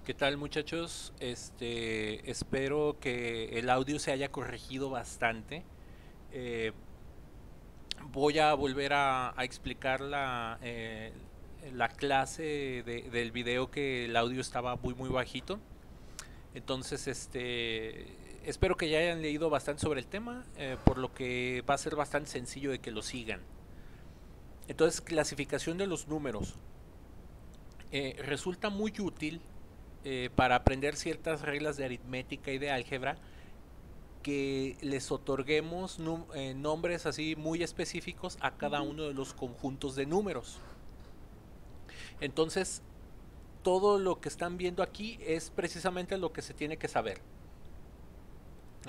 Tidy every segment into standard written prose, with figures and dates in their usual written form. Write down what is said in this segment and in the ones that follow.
¿Qué tal, muchachos? Espero que el audio se haya corregido bastante. Eh, Voy a volver a explicar la clase del video, que el audio estaba muy bajito. Entonces, espero que ya hayan leído bastante sobre el tema, por lo que va a ser bastante sencillo de que lo sigan. Entonces, clasificación de los números. Resulta muy útil para aprender ciertas reglas de aritmética y de álgebra, que les otorguemos nombres así muy específicos a cada uno de los conjuntos de números. Entonces, todo lo que están viendo aquí es precisamente lo que se tiene que saber.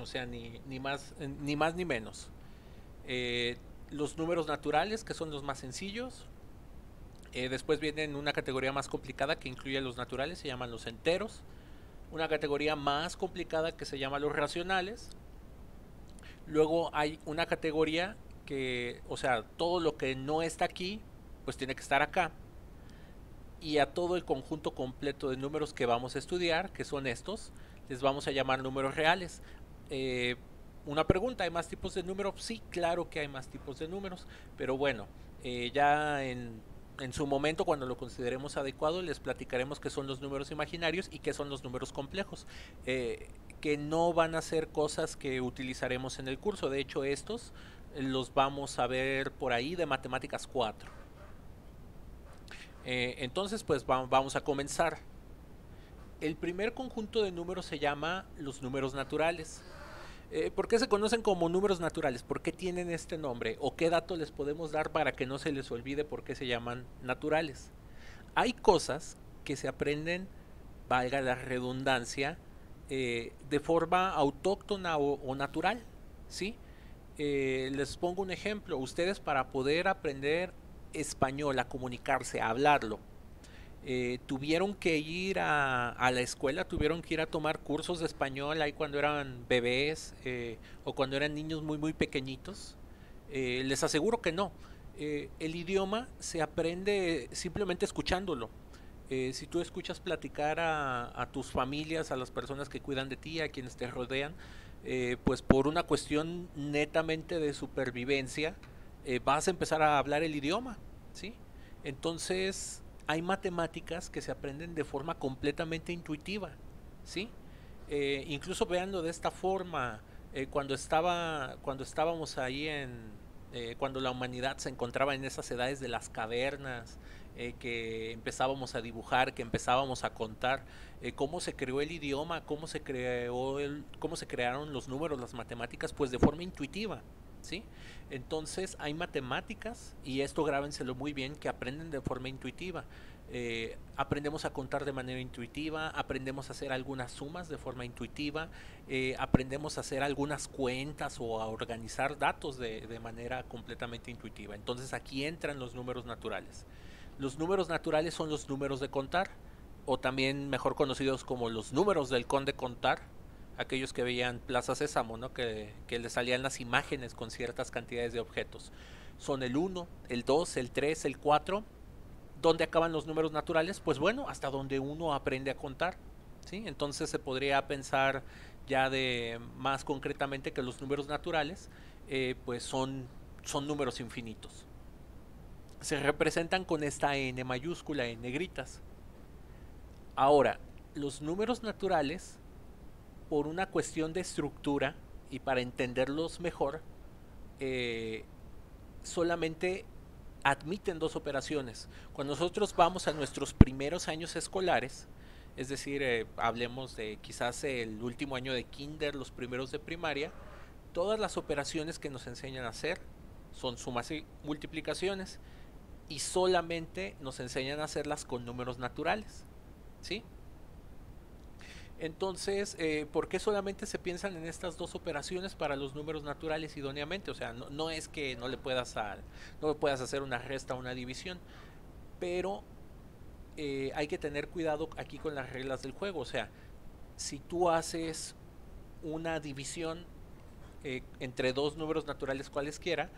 O sea, ni más ni menos. Eh, los números naturales, que son los más sencillos. Después vienen una categoría más complicada que incluye a los naturales, se llaman los enteros. Una categoría más complicada que se llama los racionales. Luego hay una categoría que, o sea, todo lo que no está aquí, pues tiene que estar acá. Y a todo el conjunto completo de números que vamos a estudiar, que son estos, les vamos a llamar números reales. Eh, una pregunta, ¿hay más tipos de números? Sí, claro que hay más tipos de números, pero bueno, ya en su momento, cuando lo consideremos adecuado, les platicaremos qué son los números imaginarios y qué son los números complejos, que no van a ser cosas que utilizaremos en el curso. De hecho, estos los vamos a ver por ahí de matemáticas 4. Entonces, pues vamos a comenzar. El primer conjunto de números se llama los números naturales. ¿Por qué se conocen como números naturales? ¿Por qué tienen este nombre? ¿O qué dato les podemos dar para que no se les olvide por qué se llaman naturales? Hay cosas que se aprenden, valga la redundancia, de forma autóctona o natural, ¿sí? Les pongo un ejemplo. Ustedes, para poder aprender español, a comunicarse, a hablarlo, tuvieron que ir a la escuela, tuvieron que ir a tomar cursos de español ahí cuando eran bebés, o cuando eran niños muy pequeñitos. Les aseguro que no. El idioma se aprende simplemente escuchándolo. Si tú escuchas platicar a tus familias, a las personas que cuidan de ti, a quienes te rodean, pues por una cuestión netamente de supervivencia, vas a empezar a hablar el idioma, ¿sí? Entonces, hay matemáticas que se aprenden de forma completamente intuitiva, ¿sí? Incluso veanlo de esta forma, cuando estábamos ahí cuando la humanidad se encontraba en esas edades de las cavernas, que empezábamos a dibujar, que empezábamos a contar, cómo se creó el idioma, cómo se crearon los números, las matemáticas, pues de forma intuitiva, ¿sí? Entonces hay matemáticas, y esto grábenselo muy bien, que aprenden de forma intuitiva. Aprendemos a contar de manera intuitiva, aprendemos a hacer algunas sumas de forma intuitiva, aprendemos a hacer algunas cuentas o a organizar datos de manera completamente intuitiva. Entonces aquí entran los números naturales. Los números naturales son los números de contar, o también mejor conocidos como los números del conde contar, aquellos que veían Plaza Sésamo, ¿no? Que les salían las imágenes con ciertas cantidades de objetos. Son el uno, el 2, el 3, el 4. ¿Dónde acaban los números naturales? Pues bueno, hasta donde uno aprende a contar, ¿sí? Entonces se podría pensar ya de más concretamente que los números naturales, pues son números infinitos. Se representan con esta n mayúscula en negritas. Ahora, los números naturales, por una cuestión de estructura y para entenderlos mejor, eh, solamente admiten dos operaciones. Cuando nosotros vamos a nuestros primeros años escolares, es decir, hablemos de quizás el último año de kinder, los primeros de primaria, todas las operaciones que nos enseñan a hacer son sumas y multiplicaciones, y solamente nos enseñan a hacerlas con números naturales, ¿sí? Entonces, ¿por qué solamente se piensan en estas dos operaciones para los números naturales idóneamente? O sea, no es que no puedas hacer una resta o una división, pero hay que tener cuidado aquí con las reglas del juego. O sea, si tú haces una división entre dos números naturales cualesquiera,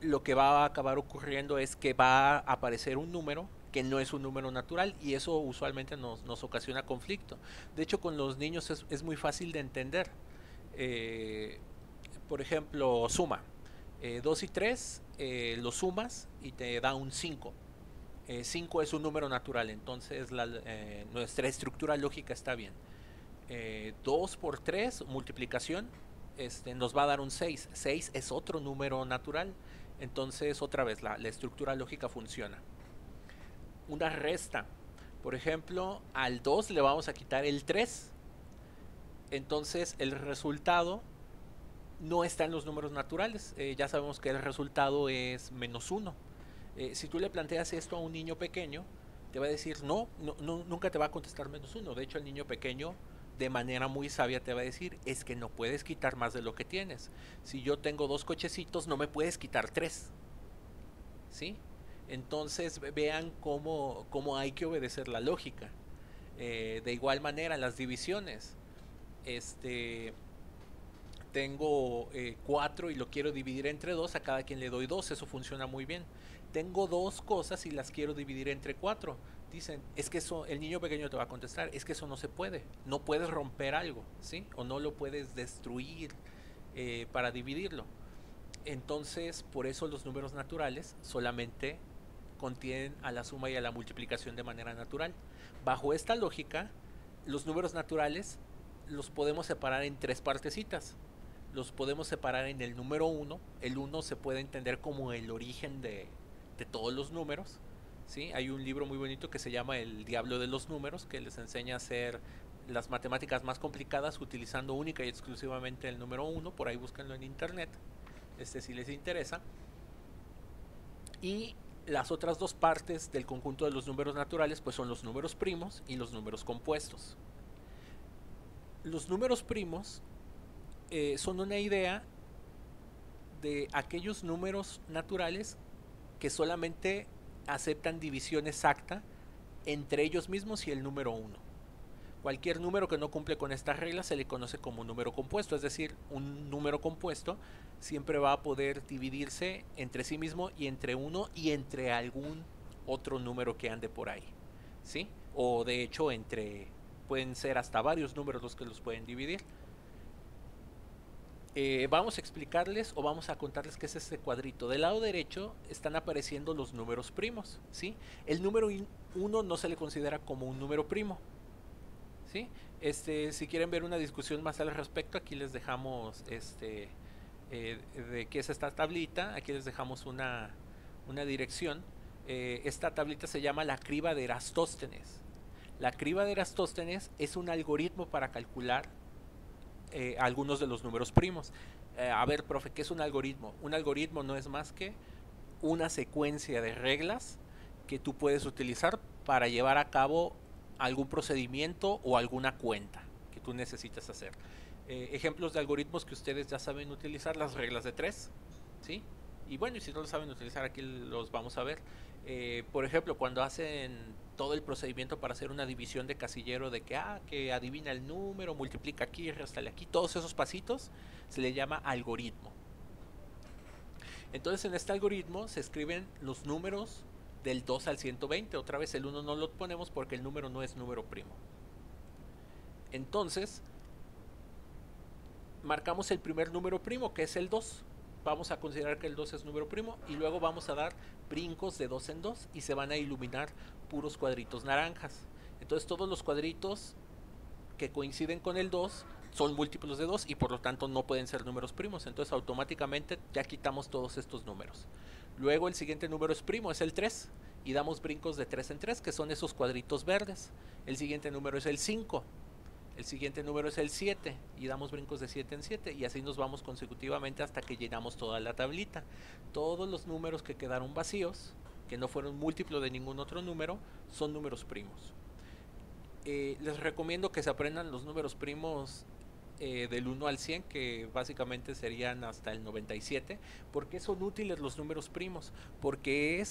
lo que va a acabar ocurriendo es que va a aparecer un número que no es un número natural, y eso usualmente nos ocasiona conflicto. De hecho, con los niños es muy fácil de entender. Eh, por ejemplo, suma. 2 y 3 lo sumas y te da un 5. 5 es un número natural, entonces nuestra estructura lógica está bien. 2 por 3, multiplicación, nos va a dar un 6. 6 es otro número natural, entonces otra vez la estructura lógica funciona. Una resta, por ejemplo, al 2 le vamos a quitar el 3, entonces el resultado no está en los números naturales. Ya sabemos que el resultado es menos 1. Si tú le planteas esto a un niño pequeño, te va a decir nunca te va a contestar menos 1. De hecho, el niño pequeño, de manera muy sabia, te va a decir, es que no puedes quitar más de lo que tienes. Si yo tengo 2 cochecitos, no me puedes quitar 3. ¿Sí? Entonces vean cómo hay que obedecer la lógica. De igual manera, las divisiones. Tengo 4 y lo quiero dividir entre 2, a cada quien le doy 2, eso funciona muy bien. Tengo 2 cosas y las quiero dividir entre 4. Dicen, es que eso, el niño pequeño te va a contestar, es que eso no se puede. No puedes romper algo, ¿sí? O no lo puedes destruir para dividirlo. Entonces, por eso los números naturales solamente contienen a la suma y a la multiplicación de manera natural. Bajo esta lógica, los números naturales los podemos separar en 3 partecitas. Los podemos separar en el número 1. El 1 se puede entender como el origen de todos los números. ¿Sí? Hay un libro muy bonito que se llama El Diablo de los Números, que les enseña a hacer las matemáticas más complicadas utilizando única y exclusivamente el número 1. Por ahí búsquenlo en internet, si les interesa. Y las otras 2 partes del conjunto de los números naturales pues son los números primos y los números compuestos. Los números primos son una idea de aquellos números naturales que solamente aceptan división exacta entre ellos mismos y el número 1. Cualquier número que no cumple con esta regla se le conoce como número compuesto, es decir, un número compuesto siempre va a poder dividirse entre sí mismo y entre 1 y entre algún otro número que ande por ahí, ¿sí? O de hecho pueden ser hasta varios números los que los pueden dividir. Vamos a explicarles o vamos a contarles qué es este cuadrito. Del lado derecho están apareciendo los números primos, ¿sí? El número 1 no se le considera como un número primo, ¿sí? Si quieren ver una discusión más al respecto, aquí les dejamos de qué es esta tablita. Aquí les dejamos una dirección. Esta tablita se llama la criba de Erastóstenes. La criba de Erastóstenes es un algoritmo para calcular algunos de los números primos. A ver, profe, ¿qué es un algoritmo? Un algoritmo no es más que una secuencia de reglas que tú puedes utilizar para llevar a cabo algún procedimiento o alguna cuenta que tú necesitas hacer. Ejemplos de algoritmos que ustedes ya saben utilizar: las reglas de 3, ¿sí? Y bueno, y si no lo saben utilizar, aquí los vamos a ver. Por ejemplo, cuando hacen todo el procedimiento para hacer una división de casillero, de que adivina el número, multiplica aquí, réstale aquí, todos esos pasitos se le llama algoritmo. Entonces, en este algoritmo se escriben los números del 2 al 120. Otra vez el 1 no lo ponemos porque el número no es número primo. Entonces, marcamos el primer número primo, que es el 2. Vamos a considerar que el 2 es número primo y luego vamos a dar brincos de 2 en 2 y se van a iluminar puros cuadritos naranjas. Entonces todos los cuadritos que coinciden con el 2 son múltiplos de 2 y por lo tanto no pueden ser números primos. Entonces automáticamente ya quitamos todos estos números. Luego el siguiente número es primo, es el 3, y damos brincos de 3 en 3, que son esos cuadritos verdes. El siguiente número es el 5. El siguiente número es el 7 y damos brincos de 7 en 7 y así nos vamos consecutivamente hasta que llenamos toda la tablita. Todos los números que quedaron vacíos, que no fueron múltiplo de ningún otro número, son números primos. Les recomiendo que se aprendan los números primos del 1 al 100, que básicamente serían hasta el 97. ¿Por qué son útiles los números primos? Porque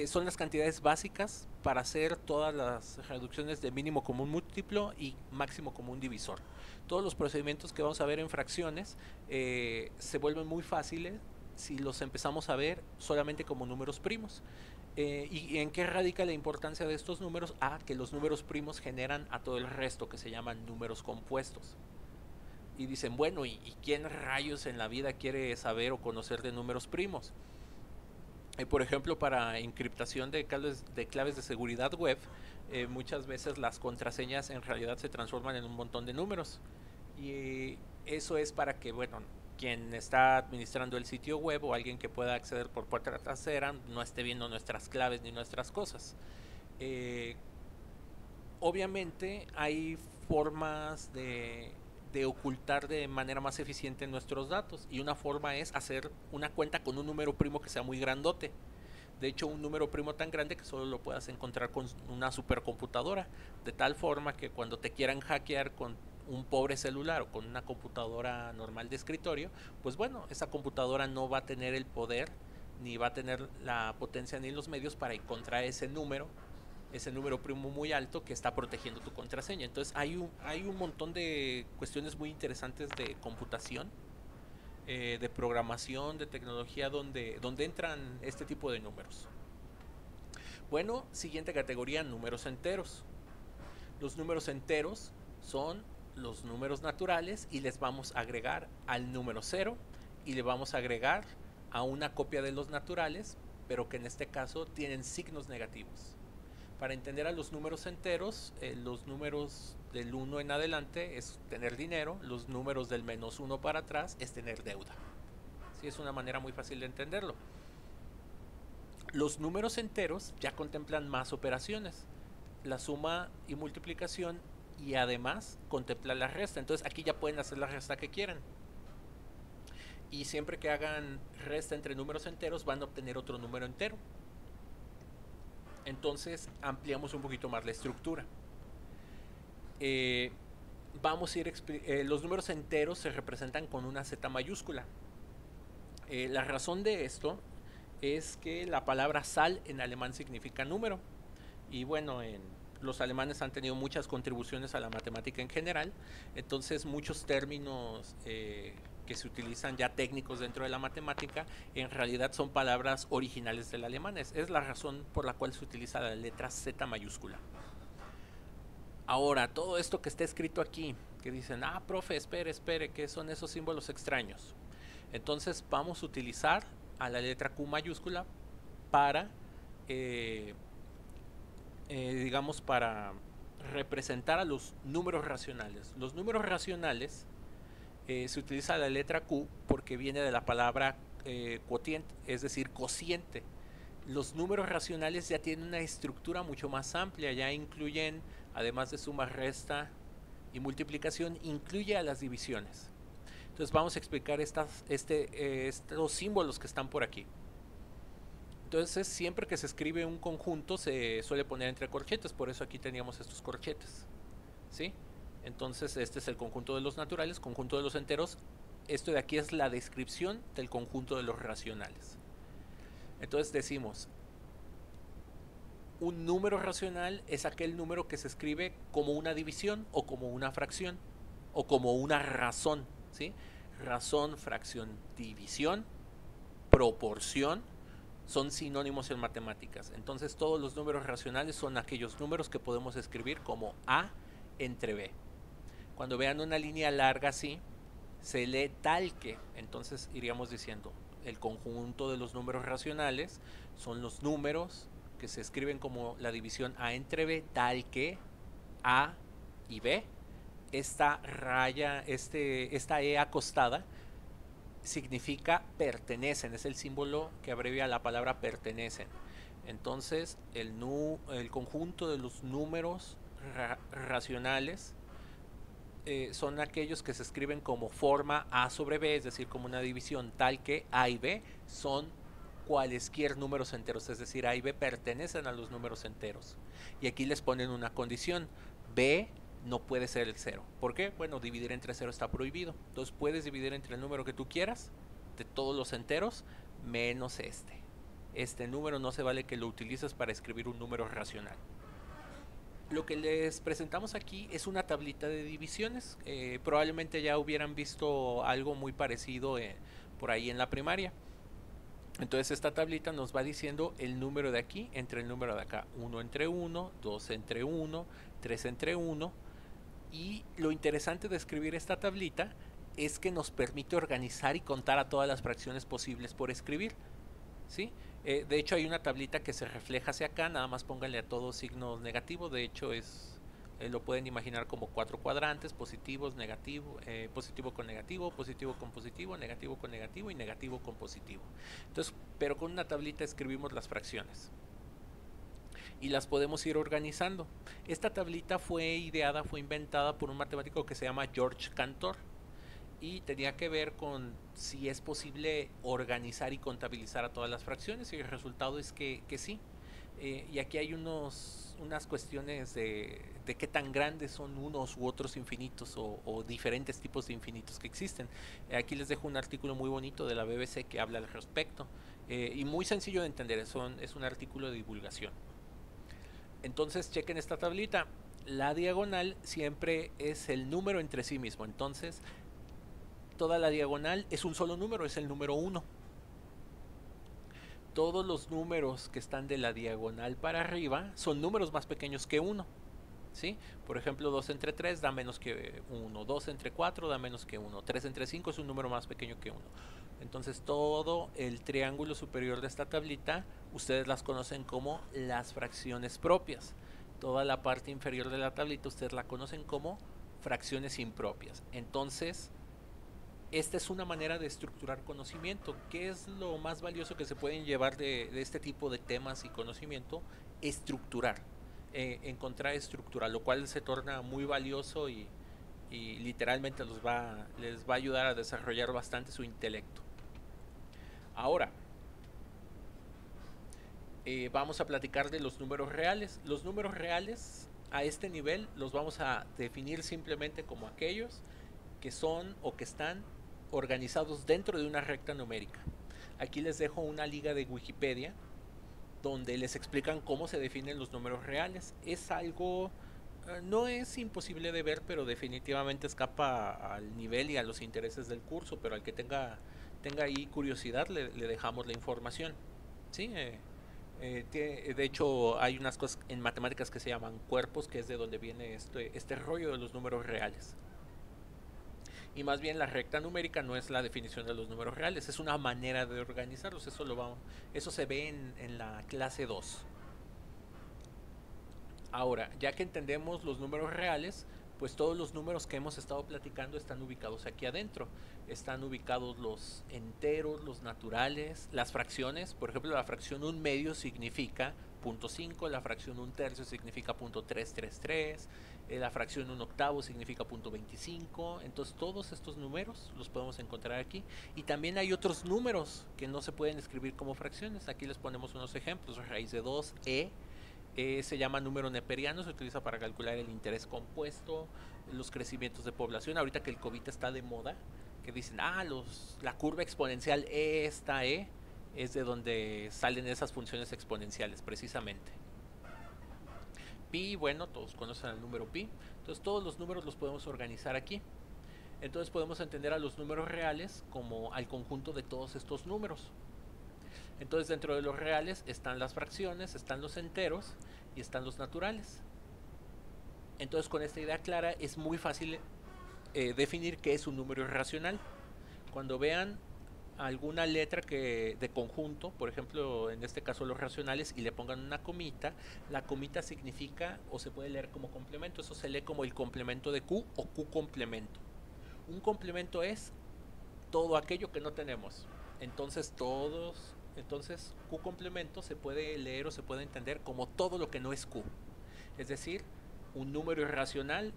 son las cantidades básicas para hacer todas las reducciones de mínimo común múltiplo y máximo común divisor. Todos los procedimientos que vamos a ver en fracciones se vuelven muy fáciles si los empezamos a ver solamente como números primos. ¿Y en qué radica la importancia de estos números? Que los números primos generan a todo el resto, que se llaman números compuestos. Y dicen, bueno, ¿y quién rayos en la vida quiere saber o conocer de números primos? Por ejemplo, para encriptación de claves de seguridad web, muchas veces las contraseñas en realidad se transforman en un montón de números. Y eso es para que, bueno, quien está administrando el sitio web o alguien que pueda acceder por puerta trasera no esté viendo nuestras claves ni nuestras cosas. Obviamente hay formas de ocultar de manera más eficiente nuestros datos, y una forma es hacer una cuenta con un número primo que sea muy grandote. De hecho, un número primo tan grande que solo lo puedas encontrar con una supercomputadora, de tal forma que cuando te quieran hackear con un pobre celular o con una computadora normal de escritorio, pues bueno, esa computadora no va a tener el poder, ni va a tener la potencia ni los medios para encontrar ese número primo muy alto que está protegiendo tu contraseña. Entonces hay un montón de cuestiones muy interesantes de computación, de programación, de tecnología, donde entran este tipo de números. Bueno, siguiente categoría, números enteros. Los números enteros son los números naturales, y les vamos a agregar al número 0 y le vamos a agregar a una copia de los naturales, pero que en este caso tienen signos negativos. Para entender a los números enteros, los números del 1 en adelante es tener dinero, los números del -1 para atrás es tener deuda. Sí, es una manera muy fácil de entenderlo. Los números enteros ya contemplan más operaciones, la suma y multiplicación, y además contempla la resta. Entonces aquí ya pueden hacer la resta que quieran. Y siempre que hagan resta entre números enteros van a obtener otro número entero. Entonces ampliamos un poquito más la estructura. Vamos a ir los números enteros se representan con una Z mayúscula. La razón de esto es que la palabra Zahl en alemán significa número. Y bueno, los alemanes han tenido muchas contribuciones a la matemática en general. Entonces muchos términos que se utilizan ya técnicos dentro de la matemática en realidad son palabras originales del alemán. Es la razón por la cual se utiliza la letra Z mayúscula. Ahora, todo esto que está escrito aquí, que dicen, profe, espere, ¿qué son esos símbolos extraños? Entonces vamos a utilizar a la letra Q mayúscula para, digamos, para representar a los números racionales. Los números racionales se utiliza la letra Q porque viene de la palabra quotiente, es decir, cociente. Los números racionales ya tienen una estructura mucho más amplia, ya incluyen, además de suma, resta y multiplicación, incluye a las divisiones. Entonces vamos a explicar estos símbolos que están por aquí. Entonces siempre que se escribe un conjunto se suele poner entre corchetes, por eso aquí teníamos estos corchetes, ¿sí? Entonces este es el conjunto de los naturales, conjunto de los enteros. Esto de aquí es la descripción del conjunto de los racionales. Entonces decimos, un número racional es aquel número que se escribe como una división o como una fracción o como una razón, ¿sí? Razón, fracción, división, proporción son sinónimos en matemáticas. Entonces todos los números racionales son aquellos números que podemos escribir como A entre B. Cuando vean una línea larga así, se lee tal que. Entonces iríamos diciendo, el conjunto de los números racionales son los números que se escriben como la división A entre B, tal que A y B. Esta raya, esta E acostada significa pertenecen, es el símbolo que abrevia la palabra pertenecen. Entonces el conjunto de los números racionales son aquellos que se escriben como forma A sobre B, es decir, como una división, tal que A y B son cualesquier números enteros, es decir, A y B pertenecen a los números enteros. Y aquí les ponen una condición, B no puede ser el 0. ¿Por qué? Bueno, dividir entre 0 está prohibido. Entonces puedes dividir entre el número que tú quieras, de todos los enteros, menos este. Este número no se vale que lo utilices para escribir un número racional. Lo que les presentamos aquí es una tablita de divisiones. Probablemente ya hubieran visto algo muy parecido por ahí en la primaria. Entonces esta tablita nos va diciendo el número de aquí entre el número de acá. 1 entre 1, 2 entre 1, 3 entre 1. Y lo interesante de escribir esta tablita es que nos permite organizar y contar a todas las fracciones posibles por escribir, ¿sí? De hecho hay una tablita que se refleja hacia acá, nada más pónganle a todo signo negativo. De hecho lo pueden imaginar como 4 cuadrantes, positivos, negativo, positivo con negativo, positivo con positivo, negativo con negativo y negativo con positivo. Entonces, pero con una tablita escribimos las fracciones y las podemos ir organizando. Esta tablita fue inventada por un matemático que se llama George Cantor y tenía que ver con si es posible organizar y contabilizar a todas las fracciones, y el resultado es que sí. Y aquí hay unas cuestiones de qué tan grandes son unos u otros infinitos o diferentes tipos de infinitos que existen. Aquí les dejo un artículo muy bonito de la BBC que habla al respecto, y muy sencillo de entender, es un artículo de divulgación. Entonces chequen esta tablita. La diagonal siempre es el número entre sí mismo. Entonces toda la diagonal es un solo número, es el número 1. Todos los números que están de la diagonal para arriba son números más pequeños que 1. ¿Sí? Por ejemplo, 2 entre 3 da menos que 1, 2 entre 4 da menos que 1, 3 entre 5 es un número más pequeño que 1. Entonces todo el triángulo superior de esta tablita ustedes las conocen como las fracciones propias. Toda la parte inferior de la tablita ustedes la conocen como fracciones impropias. Entonces esta es una manera de estructurar conocimiento. ¿Qué es lo más valioso que se pueden llevar de este tipo de temas y conocimiento? Estructurar, encontrar estructura, lo cual se torna muy valioso y literalmente les va a ayudar a desarrollar bastante su intelecto. Ahora, vamos a platicar de los números reales. Los números reales a este nivel los vamos a definir simplemente como aquellos que son o que están organizados dentro de una recta numérica. Aquí les dejo una liga de Wikipedia donde les explican cómo se definen los números reales. Es algo, no es imposible de ver, pero definitivamente escapa al nivel y a los intereses del curso, pero al que tenga ahí curiosidad le dejamos la información. ¿Sí? De hecho hay unas cosas en matemáticas que se llaman cuerpos, que es de donde viene este rollo de los números reales. Y más bien la recta numérica no es la definición de los números reales, es una manera de organizarlos. Eso se ve en la clase 2. Ahora, ya que entendemos los números reales, pues todos los números que hemos estado platicando están ubicados aquí adentro. Están ubicados los enteros, los naturales, las fracciones. Por ejemplo, la fracción 1/2 significa 0.5, la fracción 1/3 significa 0.333, la fracción 1/8 significa 0.25. Entonces todos estos números los podemos encontrar aquí. Y también hay otros números que no se pueden escribir como fracciones. Aquí les ponemos unos ejemplos. Raíz de 2, se llama número neperiano, se utiliza para calcular el interés compuesto, los crecimientos de población. Ahorita que el COVID está de moda, que dicen, la curva exponencial esta es de donde salen esas funciones exponenciales precisamente. Pi, bueno, todos conocen el número pi. Entonces todos los números los podemos organizar aquí. Entonces podemos entender a los números reales como al conjunto de todos estos números. Entonces dentro de los reales están las fracciones, están los enteros y están los naturales. Entonces con esta idea clara es muy fácil definir qué es un número irracional. Cuando vean alguna letra de conjunto, por ejemplo en este caso los racionales, y le pongan una comita, la comita significa o se puede leer como complemento. Eso se lee como el complemento de Q o Q complemento. Un complemento es todo aquello que no tenemos. Entonces Q complemento se puede leer o se puede entender como todo lo que no es Q. Es decir, un número irracional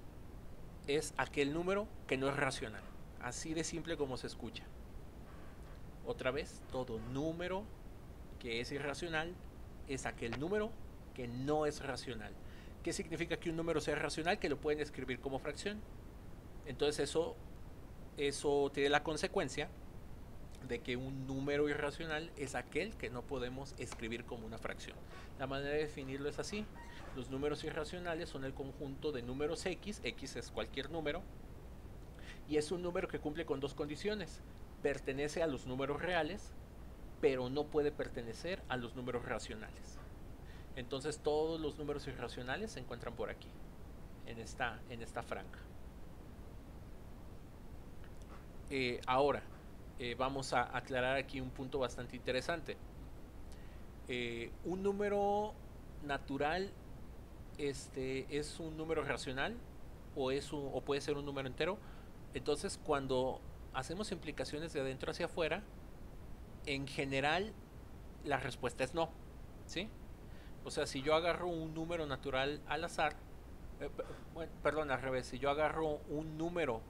es aquel número que no es racional. Así de simple como se escucha. Otra vez, todo número que es irracional es aquel número que no es racional. ¿Qué significa que un número sea racional? Que lo pueden escribir como fracción. Entonces eso tiene la consecuencia de que un número irracional es aquel que no podemos escribir como una fracción. La manera de definirlo es así. Los números irracionales son el conjunto de números x es cualquier número, y es un número que cumple con dos condiciones: pertenece a los números reales, pero no puede pertenecer a los números racionales. Entonces todos los números irracionales se encuentran por aquí, en esta franja. Ahora, vamos a aclarar aquí un punto bastante interesante. Un número natural es un número racional o puede ser un número entero. Entonces, cuando hacemos implicaciones de adentro hacia afuera, en general la respuesta es no, ¿sí? O sea, si yo agarro un número natural al azar, bueno, perdón, al revés, si yo agarro un número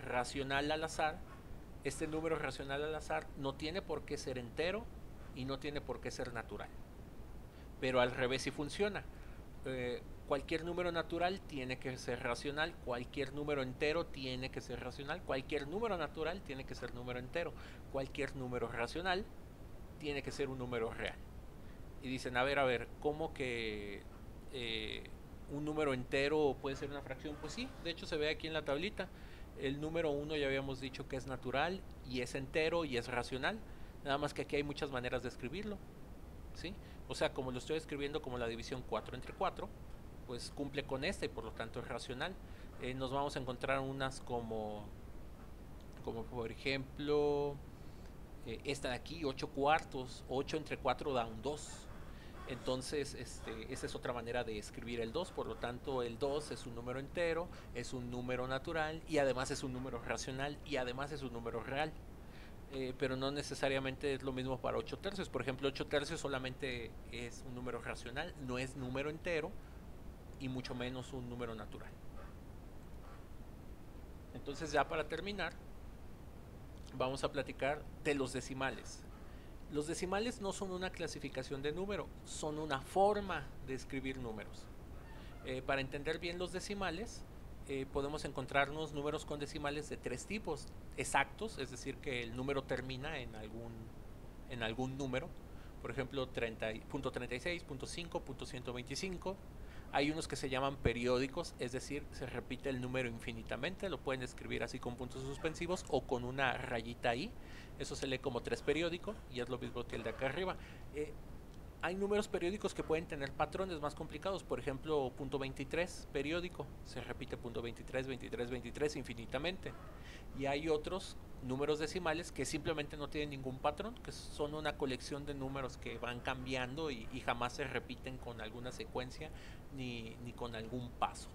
racional al azar, este número racional al azar no tiene por qué ser entero y no tiene por qué ser natural. Pero al revés sí funciona. Cualquier número natural tiene que ser racional, cualquier número entero tiene que ser racional, cualquier número natural tiene que ser número entero, cualquier número racional tiene que ser un número real. Y dicen, a ver, ¿cómo que un número entero puede ser una fracción? Pues sí, de hecho se ve aquí en la tablita. El número 1 ya habíamos dicho que es natural y es entero y es racional. Nada más que aquí hay muchas maneras de escribirlo, ¿sí? O sea, como lo estoy escribiendo como la división 4 entre 4, pues cumple con esta y por lo tanto es racional. Nos vamos a encontrar unas como por ejemplo, esta de aquí, 8 cuartos, 8 entre 4 da un 2. Entonces, esa es otra manera de escribir el 2, por lo tanto el 2 es un número entero, es un número natural y además es un número racional y además es un número real. Pero no necesariamente es lo mismo para 8 tercios. Por ejemplo, 8 tercios solamente es un número racional, no es número entero y mucho menos un número natural. Entonces, ya para terminar, vamos a platicar de los decimales. Los decimales no son una clasificación de número, son una forma de escribir números. Para entender bien los decimales, podemos encontrarnos números con decimales de 3 tipos: exactos, es decir, que el número termina en algún número, por ejemplo, punto 36, punto 5, punto 125. Hay unos que se llaman periódicos, es decir, se repite el número infinitamente, lo pueden escribir así con puntos suspensivos o con una rayita ahí. Eso se lee como 3 periódico y es lo mismo que el de acá arriba. Hay números periódicos que pueden tener patrones más complicados, por ejemplo, punto 23 periódico, se repite punto 23, 23, 23 infinitamente. Y hay otros números decimales que simplemente no tienen ningún patrón, que son una colección de números que van cambiando y jamás se repiten con alguna secuencia ni con algún paso.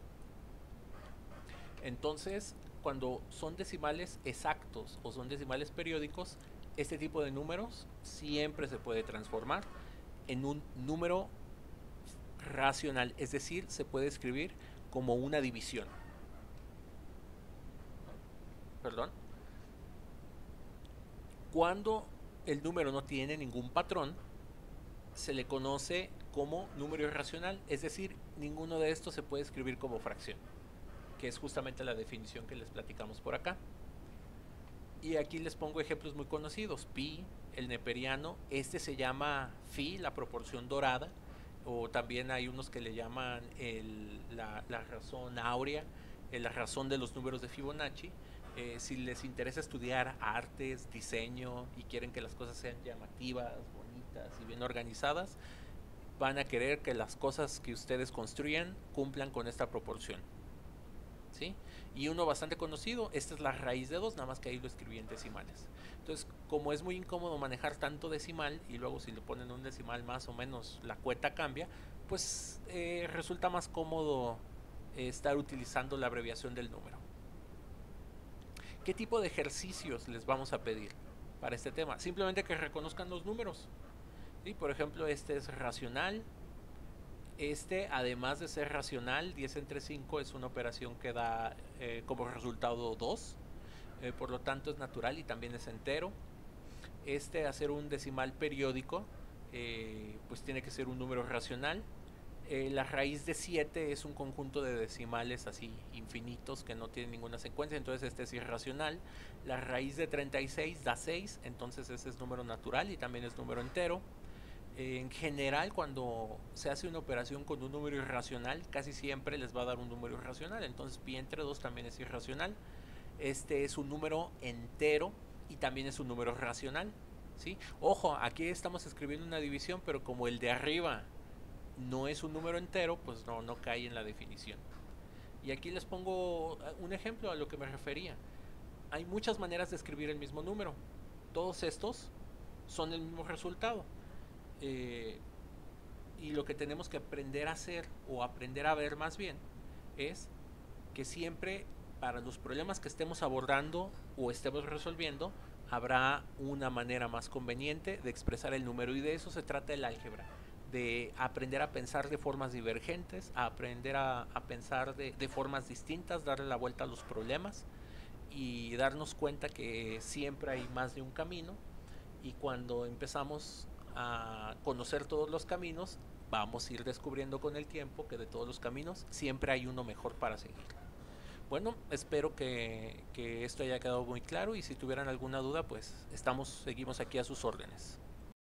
Entonces, cuando son decimales exactos o son decimales periódicos, este tipo de números siempre se puede transformar en un número racional, es decir, se puede escribir como una división. Perdón. Cuando el número no tiene ningún patrón, se le conoce como número irracional, es decir, ninguno de estos se puede escribir como fracción, que es justamente la definición que les platicamos por acá. Y aquí les pongo ejemplos muy conocidos: pi, el neperiano, se llama phi, la proporción dorada, o también hay unos que le llaman la razón áurea, la razón de los números de Fibonacci. Si les interesa estudiar artes, diseño y quieren que las cosas sean llamativas, bonitas y bien organizadas, van a querer que las cosas que ustedes construyan cumplan con esta proporción, ¿sí? Y uno bastante conocido, esta es la raíz de 2, nada más que ahí lo escribí en decimales. Entonces, como es muy incómodo manejar tanto decimal y luego si le ponen un decimal más o menos la cuenta cambia, pues resulta más cómodo estar utilizando la abreviación del número. ¿Qué tipo de ejercicios les vamos a pedir para este tema? Simplemente que reconozcan los números, ¿sí? Por ejemplo, este es racional. Además de ser racional, 10 entre 5 es una operación que da como resultado 2. Por lo tanto es natural y también es entero. Hacer un decimal periódico, pues tiene que ser un número racional. La raíz de 7 es un conjunto de decimales así infinitos que no tienen ninguna secuencia, entonces este es irracional. La raíz de 36 da 6, entonces ese es número natural y también es número entero. En general, cuando se hace una operación con un número irracional, casi siempre les va a dar un número irracional, entonces pi entre 2 también es irracional. Este es un número entero y también es un número racional. ¿sí? Ojo, aquí estamos escribiendo una división, pero como el de arriba no es un número entero, pues no cae en la definición. Y aquí les pongo un ejemplo a lo que me refería. Hay muchas maneras de escribir el mismo número. Todos estos son el mismo resultado. Eh, y lo que tenemos que aprender a hacer, o aprender a ver más bien, es que siempre para los problemas que estemos abordando o estemos resolviendo, habrá una manera más conveniente de expresar el número. Y de eso se trata el álgebra, de aprender a pensar de formas divergentes, a aprender a pensar de formas distintas, darle la vuelta a los problemas y darnos cuenta que siempre hay más de un camino. Y cuando empezamos a conocer todos los caminos, vamos a ir descubriendo con el tiempo que de todos los caminos siempre hay uno mejor para seguir. Bueno, espero que esto haya quedado muy claro, y si tuvieran alguna duda, pues seguimos aquí a sus órdenes.